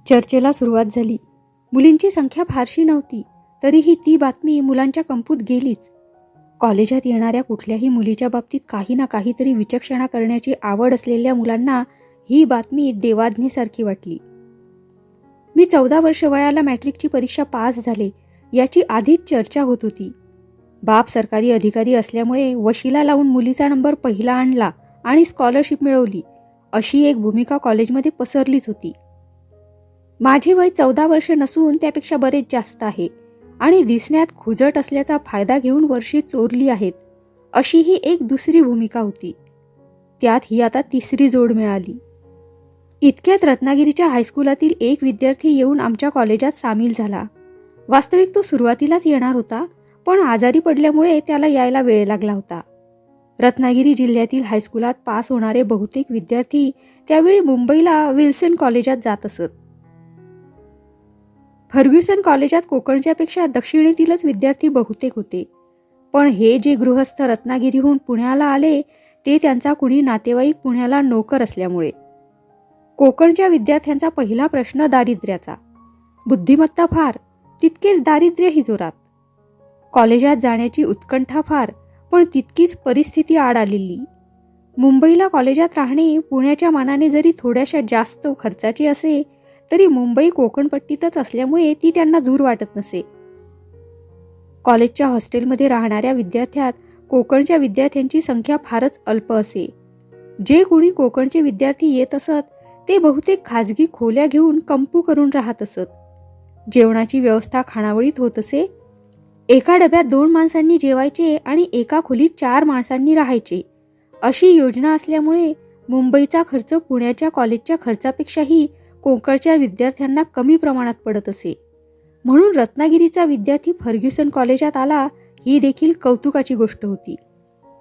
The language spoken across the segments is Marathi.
चर्चेला सुरुवात झाली. मुलींची संख्या फारशी नव्हती, तरीही ती बातमी मुलांच्या कंपूत गेलीच. कॉलेजात येणाऱ्या कुठल्याही मुलीच्या बाबतीत काही ना काहीतरी विचक्षणा करण्याची आवड असलेल्या मुलांना ही बातमी देवाज्ञेसारखी वाटली. मी 14 वर्ष वयाला मॅट्रिकची परीक्षा पास झाले याची आधीच चर्चा होत होती. बाप सरकारी अधिकारी असल्यामुळे वशिला लावून मुलीचा नंबर पहिला आणला आणि स्कॉलरशिप मिळवली, अशी एक भूमिका कॉलेजमध्ये पसरलीच होती. माझे वय 14 वर्ष नसून त्यापेक्षा बरेच जास्त आहे आणि दिसण्यात खुजट असल्याचा फायदा घेऊन वर्षे चोरली आहेत, अशी ही एक दुसरी भूमिका होती. त्यात ही आता तिसरी जोड मिळाली. इतक्यात रत्नागिरीच्या हायस्कूलातील एक विद्यार्थी येऊन आमच्या कॉलेजात सामील झाला. वास्तविक तो सुरुवातीलाच येणार होता, पण आजारी पडल्यामुळे त्याला यायला वेळ लागला होता. रत्नागिरी जिल्ह्यातील हायस्कूलात पास होणारे बहुतेक विद्यार्थी त्यावेळी मुंबईला विल्सन कॉलेजात जात असत. फर्ग्युसन कॉलेजात कोकणच्यापेक्षा दक्षिणेतीलच विद्यार्थी बहुतेक होते. पण हे जे गृहस्थ रत्नागिरीहून पुण्याला आले ते त्यांचा कुणी नातेवाईक पुण्याला नोकर असल्यामुळे. कोकणच्या विद्यार्थ्यांचा पहिला प्रश्न दारिद्र्याचा. बुद्धिमत्ता फार, तितकेच दारिद्र्यही जोरात. कॉलेजात जाण्याची उत्कंठा फार, पण तितकीच परिस्थिती आड आलेली. मुंबईला कॉलेजात राहणे पुण्याच्या मानाने जरी थोड्याशा जास्त खर्चाचे असे, तरी मुंबई कोकणपट्टीतच असल्यामुळे ती त्यांना दूर वाटत नसे. कॉलेजच्या हॉस्टेलमध्ये राहणाऱ्या विद्यार्थ्यात कोकणच्या विद्यार्थ्यांची संख्या फारच अल्प असे. जे कोणी कोकणचे विद्यार्थी येत असत ते बहुतेक खाजगी खोल्या घेऊन कंपू करून राहत असत. जेवणाची व्यवस्था खानावळीत होत असे. एका डब्यात 2 माणसांनी जेवायचे आणि एका खोलीत 4 माणसांनी राहायचे, अशी योजना असल्यामुळे मुंबईचा खर्च पुण्याच्या कॉलेजच्या खर्चापेक्षाही कोकणच्या विद्यार्थ्यांना कमी प्रमाणात पडत असे. म्हणून रत्नागिरीचा विद्यार्थी फर्ग्युसन कॉलेजात आला ही देखील कौतुकाची गोष्ट होती.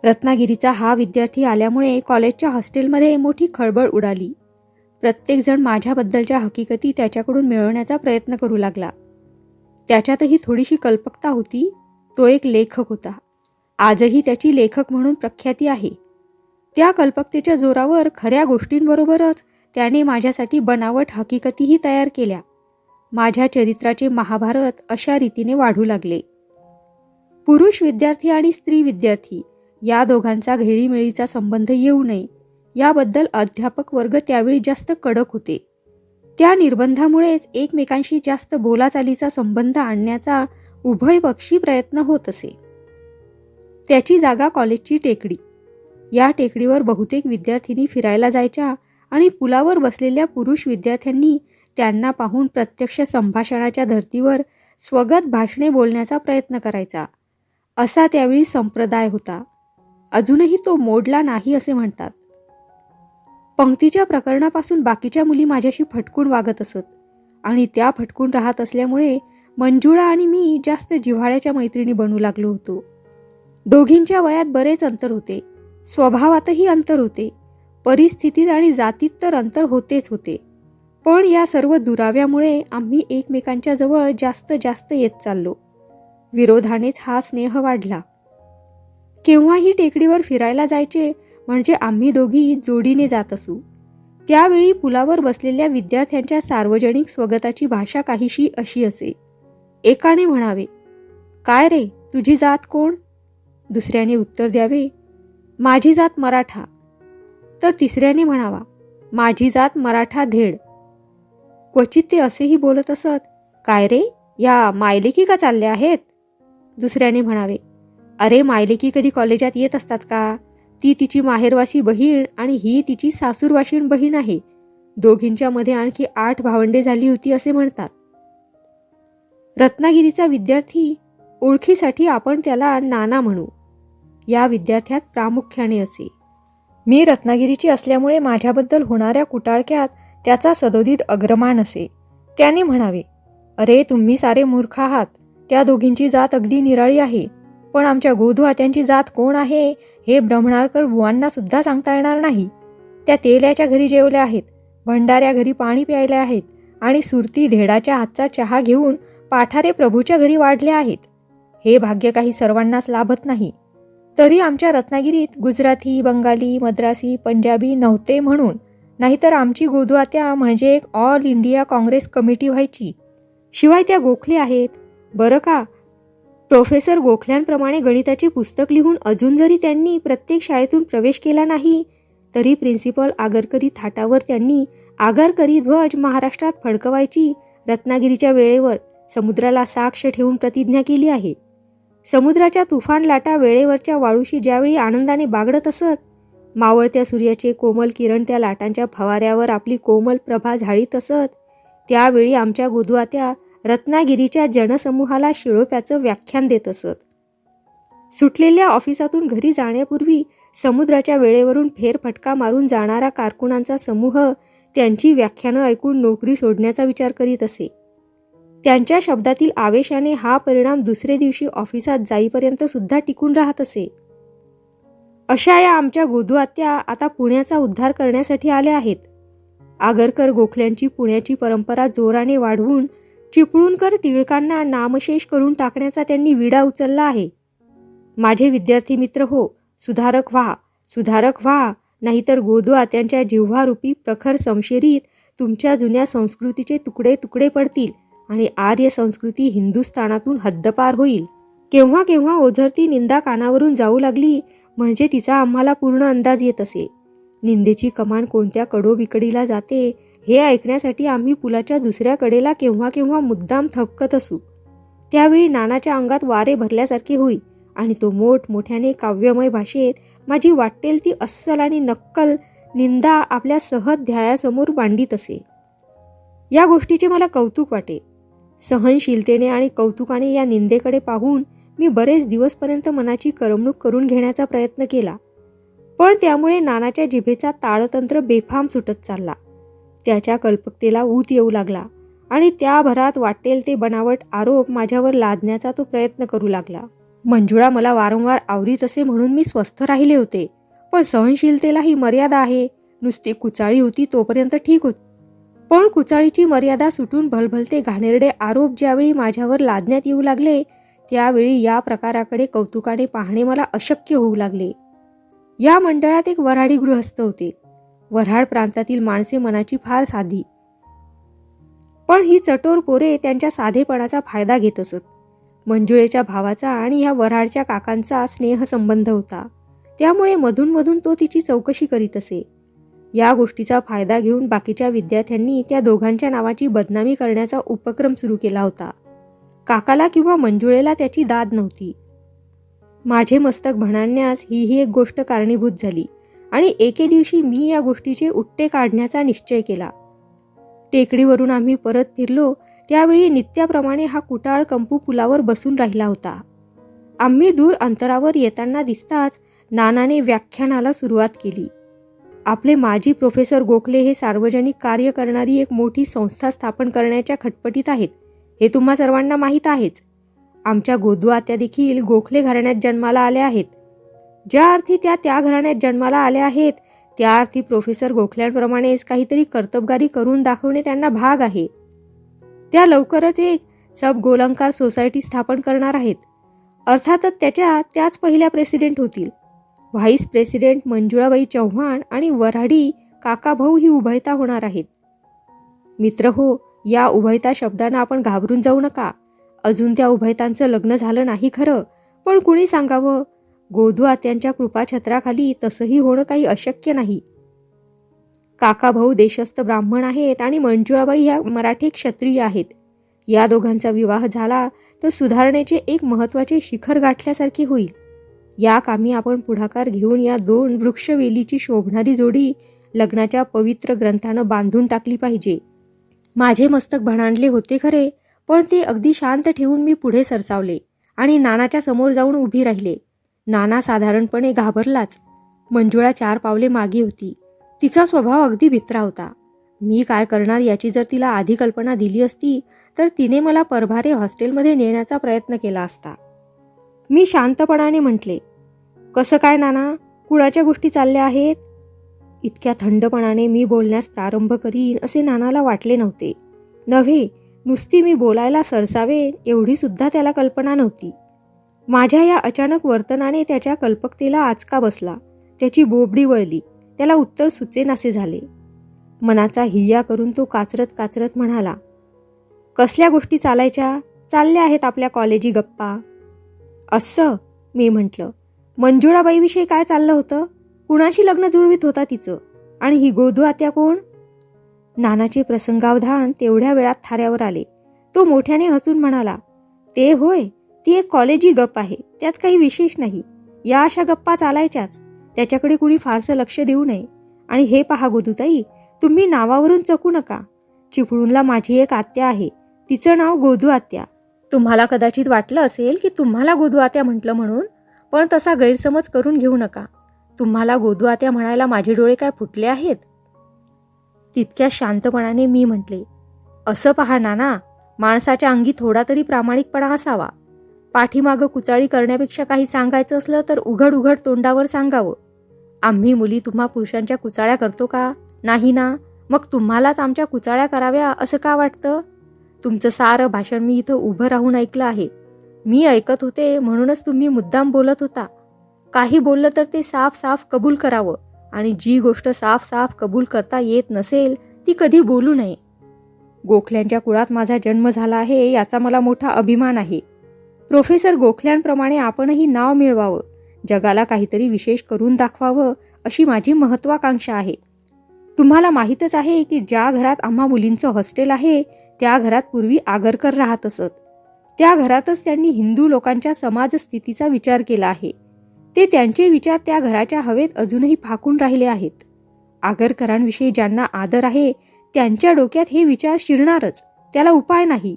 रत्नागिरीचा हा विद्यार्थी आल्यामुळे कॉलेजच्या हॉस्टेलमध्ये मोठी खळबळ उडाली. प्रत्येकजण माझ्याबद्दलच्या हकीकती त्याच्याकडून मिळवण्याचा प्रयत्न करू लागला. त्याच्यातही थोडीशी कल्पकता होती. तो एक लेखक होता. आजही त्याची लेखक म्हणून प्रख्याती आहे. त्या कल्पकतेच्या जोरावर खऱ्या गोष्टींबरोबरच त्याने माझ्यासाठी बनावट हकीकतीही तयार केल्या. माझ्या चरित्राचे महाभारत अशा रीतीने वाढू लागले. पुरुष विद्यार्थी आणि स्त्री विद्यार्थी या दोघांचा घेळीमेळीचा संबंध येऊ नये याबद्दल अध्यापक वर्ग त्यावेळी जास्त कडक होते. त्या निर्बंधामुळेच एकमेकांशी जास्त बोलाचालीचा संबंध आणण्याचा उभयपक्षी प्रयत्न होत असे. त्याची जागा कॉलेजची टेकडी. या टेकडीवर बहुतेक विद्यार्थिनी फिरायला जायच्या आणि पुलावर बसलेल्या पुरुष विद्यार्थ्यांनी त्यांना पाहून प्रत्यक्ष संभाषणाच्या धर्तीवर स्वगत भाषणे बोलण्याचा प्रयत्न करायचा, असा त्यावेळी संप्रदाय होता. अजूनही तो मोडला नाही असे म्हणतात. पंक्तीच्या प्रकरणापासून बाकीच्या मुली माझ्याशी फटकून वागत असत आणि त्या फटकून राहत असल्यामुळे मंजुळा आणि मी जास्त जिव्हाळ्याच्या मैत्रिणी बनू लागलो होतो. दोघींच्या वयात बरेच अंतर होते, स्वभावातही अंतर होते, परिस्थितीत आणि जातीत तर अंतर होतेच होते. पण या सर्व दुराव्यामुळे आम्ही एकमेकांच्या जवळ जास्त जास्त येत चाललो. विरोधानेच हा स्नेह वाढला. केव्हाही टेकडीवर फिरायला जायचे म्हणजे आम्ही दोघी जोडीने जात असू. त्यावेळी पुलावर बसलेल्या विद्यार्थ्यांच्या सार्वजनिक स्वगताची भाषा काहीशी अशी असे. एकाने म्हणावे, "काय रे, तुझी जात कोण?" दुसऱ्याने उत्तर द्यावे, "माझी जात मराठा." तर तिसऱ्याने म्हणावा, "माझी जात मराठा धेड." क्वचित ते असेही बोलत असत, "काय रे, या मायलेकी का चालल्या आहेत?" दुसऱ्याने म्हणावे, "अरे, मायलेकी कधी कॉलेजात येत असतात का? ती तिची माहेरवासी बहीण आणि ही तिची सासूरवाशीण बहीण आहे. दोघींच्या मध्ये आणखी 8 भावंडे झाली होती असे म्हणतात." रत्नागिरीचा विद्यार्थी, ओळखीसाठी आपण त्याला नाना म्हणू, या विद्यार्थ्यात प्रामुख्याने असे. मी रत्नागिरीची असल्यामुळे माझ्याबद्दल होणाऱ्या कुटाळक्यात त्याचा सदोदित अग्रमान असे. त्याने म्हणावे, "अरे, तुम्ही सारे मूर्ख आहात. त्या दोघींची जात अगदी निराळी आहे, पण आमच्या गोधू आत्यांची जात कोण आहे हे ब्रह्मणाळकर बुवांना सुद्धा सांगता येणार नाही. त्या तेल्याच्या घरी जेवल्या आहेत, भंडाऱ्या घरी पाणी प्यायल्या आहेत आणि सुरती धेडाच्या हातचा चहा घेऊन पाठारे प्रभूच्या घरी वाढल्या आहेत. हे भाग्य काही सर्वांनाच लाभत नाही. तरी आमच्या रत्नागिरीत गुजराती, बंगाली, मद्रासी, पंजाबी नव्हते म्हणून नाहीतर आमची गोदू आत्या म्हणजे एक ऑल इंडिया काँग्रेस कमिटी व्हायची. शिवाय त्या गोखले आहेत बरं का. प्रोफेसर गोखल्यांप्रमाणे गणिताची पुस्तक लिहून अजून जरी त्यांनी प्रत्येक शाळेतून प्रवेश केला नाही तरी प्रिन्सिपल आगरकरी थाटावर त्यांनी आगरकरी ध्वज महाराष्ट्रात फडकवायची रत्नागिरीच्या वेळेवर समुद्राला साक्ष ठेवून प्रतिज्ञा केली आहे. समुद्राच्या तुफान लाटा वेळेवरच्या वाळूशी ज्यावेळी आनंदाने बागडत असत, मावळत्या सूर्याचे कोमल किरण त्या लाटांच्या फवाऱ्यावर आपली कोमल प्रभा झाडीत असत, त्यावेळी आमच्या गोदू आत्या रत्नागिरीच्या जनसमूहाला शिळोप्याचं व्याख्यान देत असत. सुटलेल्या ऑफिसातून घरी जाण्यापूर्वी समुद्राच्या वेळेवरून फेरफटका मारून जाणारा कारकुनांचा समूह त्यांची व्याख्यानं ऐकून नोकरी सोडण्याचा विचार करीत असे. त्यांच्या शब्दातील आवेशाने हा परिणाम दुसरे दिवशी ऑफिसात जाईपर्यंत सुद्धा टिकून राहत असे. अशा या आमच्या गोदू आत्या आता पुण्याचा उद्धार करण्यासाठी आल्या आहेत. आगरकर गोखल्यांची पुण्याची परंपरा जोराने वाढवून चिपळूणकर टिळकांना नामशेष करून टाकण्याचा त्यांनी विडा उचलला आहे. माझे विद्यार्थी मित्र हो, सुधारक व्हा, सुधारक व्हा, नाहीतर गोदू आत्यांच्या जिव्हारूपी प्रखर समशेरीत तुमच्या जुन्या संस्कृतीचे तुकडे तुकडे पडतील आणि आर्य संस्कृती हिंदुस्थानातून हद्दपार होईल. केव्हा केव्हा ओझरती निंदा कानावरून जाऊ लागली म्हणजे तिचा आम्हाला पूर्ण अंदाज येत असे. निंदेची कमान कोणत्या कडोबिकडीला जाते हे ऐकण्यासाठी आम्ही पुलाच्या दुसऱ्या कडेला केव्हा केव्हा मुद्दाम थपकत असू. त्यावेळी नानाच्या अंगात वारे भरल्यासारखे होई आणि तो मोठमोठ्याने काव्यमय भाषेत माझी वाटेल ती अस्सल आणि नक्कल निंदा आपल्या सहज ध्यायासमोर मांडीत असे. या गोष्टीचे मला कौतुक वाटे. सहनशीलतेने आणि कौतुकाने या निंदेकडे पाहून मी बरेच दिवसपर्यंत मनाची करमणूक करून घेण्याचा प्रयत्न केला. पण त्यामुळे नानाच्या जिभेचा ताळतंत्र बेफाम सुटत चालला. त्याच्या कल्पकतेला ऊत येऊ लागला आणि त्या भरात वाटेल ते बनावट आरोप माझ्यावर लादण्याचा तो प्रयत्न करू लागला. मंजुळा मला वारंवार आवरीत असे म्हणून मी स्वस्थ राहिले होते. पण सहनशीलतेलाही मर्यादा आहे. नुसती कुचाळी होती तोपर्यंत ठीक होती. पण कुचाळीची मर्यादा सुटून भलभलते घाणेरडे आरोप ज्यावेळी माझ्यावर लादण्यात येऊ लागले त्यावेळी या प्रकाराकडे कौतुकाने पाहणे मला अशक्य होऊ लागले. या मंडळात एक वऱ्हाडी गृहस्थ होते. वऱ्हाड प्रांतातील माणसे मनाची फार साधी, पण ही चटोर पोरे त्यांच्या साधेपणाचा फायदा घेत असत. मंजुळेच्या भावाचा आणि या वऱ्हाडच्या काकांचा स्नेहसंबंध होता, त्यामुळे मधून मधून तो तिची चौकशी करीत असे. या गोष्टीचा फायदा घेऊन बाकीच्या विद्यार्थ्यांनी त्या दोघांच्या नावाची बदनामी करण्याचा उपक्रम सुरू केला होता. काकाला किंवा मंजुळेला त्याची दाद नव्हती. माझे मस्तक भणाणण्यास ही एक गोष्ट कारणीभूत झाली आणि एके दिवशी मी या गोष्टीचे उट्टे काढण्याचा निश्चय केला. टेकडीवरून आम्ही परत फिरलो त्यावेळी नित्याप्रमाणे हा कुटाळ कंपू पुलावर बसून राहिला होता. आम्ही दूर अंतरावर येताना दिसताच नानाने व्याख्यानाला सुरुवात केली. आपले माजी प्रोफेसर गोखले हे सार्वजनिक कार्य करणारी एक मोठी संस्था स्थापन करण्याच्या खटपटीत आहेत, हे तुम्हा सर्वांना माहीत आहेच. आमच्या गोदू आत्या देखील गोखले घराण्यात जन्माला आल्या आहेत. ज्या अर्थी त्या घराण्यात जन्माला आल्या आहेत त्या अर्थी प्रोफेसर गोखल्यांप्रमाणेच काहीतरी कर्तबगारी करून दाखवणे त्यांना भाग आहे. त्या लवकरच एक सब गोलंकार सोसायटी स्थापन करणार आहेत. अर्थातच त्याच पहिल्या प्रेसिडेंट होतील. व्हाईस प्रेसिडेंट मंजुळाबाई चव्हाण आणि वऱ्हाडी काकाभाऊ ही उभयता होणार आहेत. मित्र हो, या उभयता शब्दांना आपण घाबरून जाऊ नका. अजून त्या उभयतांचं लग्न झालं नाही खरं, पण कुणी सांगावं, गोदू आत्यांच्या कृपाछत्राखाली तसंही होणं काही अशक्य नाही. काकाभाऊ देशस्थ ब्राह्मण आहेत आणि मंजुळाबाई ह्या मराठी क्षत्रिय आहेत. या दोघांचा विवाह झाला तर सुधारणेचे एक महत्त्वाचे शिखर गाठल्यासारखे होईल. या कामी आपण पुढाकार घेऊन या दोन वृक्षवेलीची शोभणारी जोडी लग्नाच्या पवित्र ग्रंथानं बांधून टाकली पाहिजे. माझे मस्तक भणाणले होते खरे, पण ते अगदी शांत ठेवून मी पुढे सरसावले आणि नानाच्या समोर जाऊन उभी राहिले. नाना साधारणपणे घाबरलाच. मंजुळा 4 पावले मागे होती. तिचा स्वभाव अगदी भित्रा होता. मी काय करणार याची जर तिला आधी कल्पना दिली असती तर तिने मला परभारे हॉस्टेलमध्ये नेण्याचा प्रयत्न केला असता. मी शांतपणाने म्हटले, कसं काय नाना, कुणाच्या गोष्टी चालल्या आहेत? इतक्या थंडपणाने मी बोलण्यास प्रारंभ करीन असे नानाला वाटले नव्हते. नव्हे, नुसती मी बोलायला सरसावेन एवढी सुद्धा त्याला कल्पना नव्हती. माझ्या या अचानक वर्तनाने त्याच्या कल्पकतेला आचका बसला. त्याची बोबडी वळली. त्याला उत्तर सुचेनासे झाले. मनाचा हिय्या करून तो काचरत काचरत म्हणाला, कसल्या गोष्टी चालायच्या? चालल्या आहेत आपल्या कॉलेजी गप्पा. असं, मी म्हटलं. मंजुळाबाईविषयी काय चाललं होतं? कुणाशी लग्न जुळवीत होता तिचं? आणि ही गोधू आत्या कोण? नानाचे प्रसंगावधान तेवढ्या वेळात थाऱ्यावर आले. तो मोठ्याने हसून म्हणाला, ते होय, ती एक कॉलेजी गप आहे, त्यात काही विशेष नाही. या अशा गप्पा चालायच्याच, त्याच्याकडे कुणी फारसं लक्ष देऊ नये. आणि हे पहा गोधूताई, तुम्ही नावावरून चकू नका. चिपळूणला माझी एक आत्या आहे, तिचं नाव गोधू आत्या. तुम्हाला कदाचित वाटलं असेल की तुम्हाला गोधू आत्या म्हटलं म्हणून, पण तसा गैरसमज करून घेऊ नका. तुम्हाला गोधू आत्या म्हणायला माझे डोळे काय फुटले आहेत? तितक्या शांतपणाने मी म्हटले, असं पहा नाना, माणसाच्या अंगी थोडा तरी प्रामाणिकपणा असावा. पाठीमागं कुचाळी करण्यापेक्षा काही सांगायचं असलं तर उघड उघड तोंडावर सांगावं. आम्ही मुली तुम्हा पुरुषांच्या कुचाळ्या करतो का? नाही ना. मग तुम्हालाच आमच्या कुचाळ्या कराव्या असं का वाटतं? तुमचं सारं भाषण मी इथं उभं राहून ऐकलं आहे. मी ऐकत होते म्हणूनच तुम्ही मुद्दाम बोलत होता. काही बोललं तर ते साफ साफ कबूल करावं, आणि जी गोष्ट साफ साफ कबूल करता येत नसेल ती कधी बोलू नये. गोखल्यांच्या कुळात माझा जन्म झाला आहे याचा मला मोठा अभिमान आहे. प्रोफेसर गोखल्यांप्रमाणे आपणही नाव मिळवावं, जगाला काहीतरी विशेष करून दाखवावं अशी माझी महत्वाकांक्षा आहे. तुम्हाला माहीतच आहे की ज्या घरात आम्हा मुलींचं हॉस्टेल आहे त्या घरात पूर्वी आगरकर राहत असत. त्या घरातच त्यांनी हिंदू लोकांच्या समाज स्थितीचा विचार केला आहे. ते त्यांचे विचार त्या घराच्या हवेत अजूनही फाकून राहिले आहेत. आगरकरांविषयी ज्यांना आदर आहे त्यांच्या डोक्यात हे विचार शिरणारच, त्याला उपाय नाही.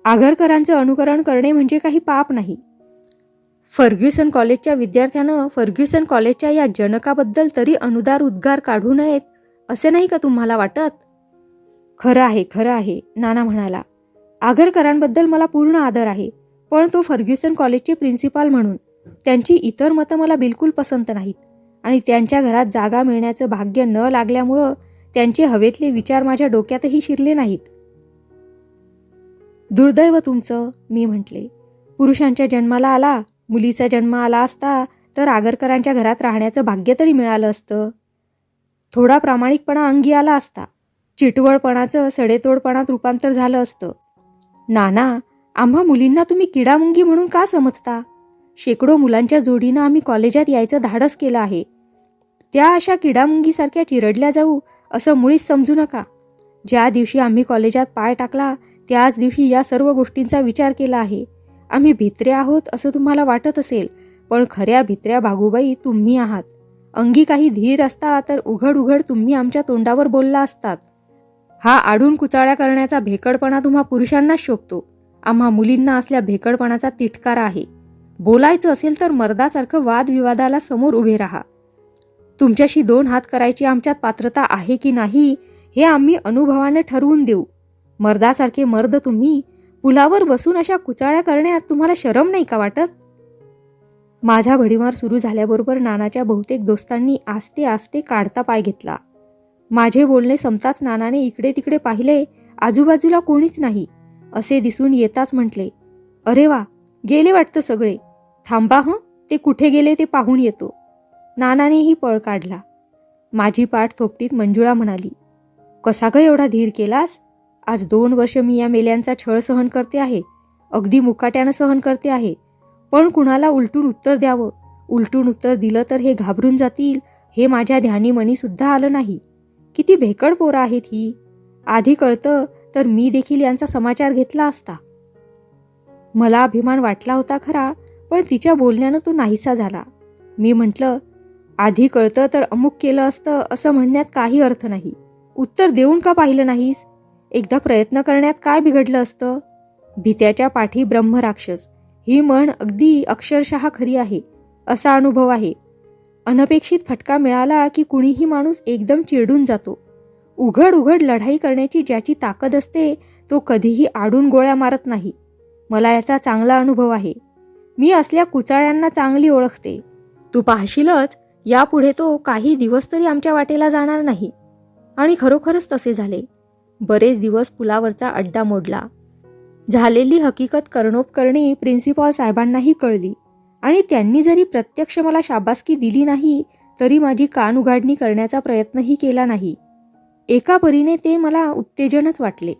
आगरकरांचं अनुकरण करणे म्हणजे काही पाप नाही. फर्ग्युसन कॉलेजच्या विद्यार्थ्यानं फर्ग्युसन कॉलेजच्या या जनकाबद्दल तरी अनुदार उद्गार काढू नयेत असे नाही का तुम्हाला वाटत? खरं आहे, खरं आहे, नाना म्हणाला. आगरकरांबद्दल मला पूर्ण आदर आहे, पण तो फर्ग्युसन कॉलेजचे प्रिन्सिपाल म्हणून त्यांची इतर मतं मला बिलकुल पसंत नाहीत. आणि त्यांच्या घरात जागा मिळण्याचं भाग्य न लागल्यामुळं त्यांचे हवेतले विचार माझ्या डोक्यातही शिरले नाहीत. दुर्दैव तुमचं, मी म्हटले. पुरुषांच्या जन्माला आला, मुलीचा जन्म आला असता तर आगरकरांच्या घरात राहण्याचं भाग्य तरी मिळालं असतं. थोडा प्रामाणिकपणा अंगी आला असता, चिटवळपणाचं सडेतोडपणात रूपांतर झालं असतं. नाना, आम्हा मुलींना तुम्ही किडामुंगी म्हणून का समजता? शेकडो मुलांच्या जोडीनं आम्ही कॉलेजात यायचं धाडस केलं आहे. त्या अशा किडामुंगीसारख्या चिरडल्या जाऊ असं मुळीच समजू नका. ज्या दिवशी आम्ही कॉलेजात पाय टाकला त्याच दिवशी या सर्व गोष्टींचा विचार केला आहे. आम्ही भित्रे आहोत असं तुम्हाला वाटत असेल, पण खऱ्या भित्र्या भागूबाई तुम्ही आहात. अंगी काही धीर असता तर उघड उघड तुम्ही आमच्या तोंडावर बोलला असतात. हा आडून कुचाळ्या करण्याचा भेकडपणा तुम्हा पुरुषांनाच शोभतो. आम्हा मुलींना असल्या भेकडपणाचा तिटकारा आहे. बोलायचं असेल तर मर्दासारखं वादविवादाला समोर उभे राहा. तुमच्याशी 2 हात करायची आमच्यात पात्रता आहे की नाही हे आम्ही अनुभवाने ठरवून देऊ. मर्दासारखे मर्द तुम्ही पुलावर बसून अशा कुचाळ्या करण्यात तुम्हाला शरम नाही का वाटत? माझा भडीमार सुरू झाल्याबरोबर नानाच्या बहुतेक दोस्तांनी आस्ते आस्ते काढता पाय घेतला. माझे बोलणे संपताच नानाने इकडे तिकडे पाहिले. आजूबाजूला कोणीच नाही असे दिसून येताच म्हटले, अरे वा, गेले वाटतं सगळे. थांबा हं, ते कुठे गेले ते पाहून येतो. नानानेही पळ काढला. माझी पाठ थोपटीत मंजुळा म्हणाली, कसा ग एवढा धीर केलास? आज 2 वर्ष मी या मेल्यांचा छळ सहन करते आहे, अगदी मुकाट्यानं सहन करते आहे. पण कुणाला उलटून उत्तर द्यावं, उलटून उत्तर दिलं तर हे घाबरून जातील हे माझ्या ध्यानी मनी सुद्धा आलं नाही. किती भेकड पोरं आहेत ही. आधी कळतं तर मी देखील यांचा समाचार घेतला असता. मला अभिमान वाटला होता खरा, पण तिच्या बोलण्यानं तो नाहीसा झाला. मी म्हटलं, आधी कळतं तर अमुक केलं असतं असं म्हणण्यात काही अर्थ नाही. उत्तर देऊन का पाहिलं नाहीस? एकदा प्रयत्न करण्यात काय बिघडलं असतं? भित्याच्या पाठी ब्रह्मराक्षस ही म्हण अगदी अक्षरशः खरी आहे असा अनुभव आहे. अनपेक्षित फटका मिळाला की कुणीही माणूस एकदम चिरडून जातो. उघड उघड लढाई करण्याची ज्याची ताकद असते तो कधीही आडून गोळ्या मारत नाही. मला याचा चांगला अनुभव आहे. मी असल्या कुचाळ्यांना चांगली ओळखते. तू पाहशीलच, यापुढे तो काही दिवस तरी आमच्या वाटेला जाणार नाही. आणि खरोखरच तसे झाले. बरेच दिवस पुलावरचा अड्डा मोडला. झालेली हकीकत कर्णोपकरणी प्रिन्सिपॉल साहेबांनाही कळली आणि त्यांनी जरी प्रत्यक्ष मला शाबासकी दिली नाही तरी माझी कान उघाडणी करण्याचा प्रयत्नही केला नाही. एका परीने ते मला उत्तेजनच वाटले.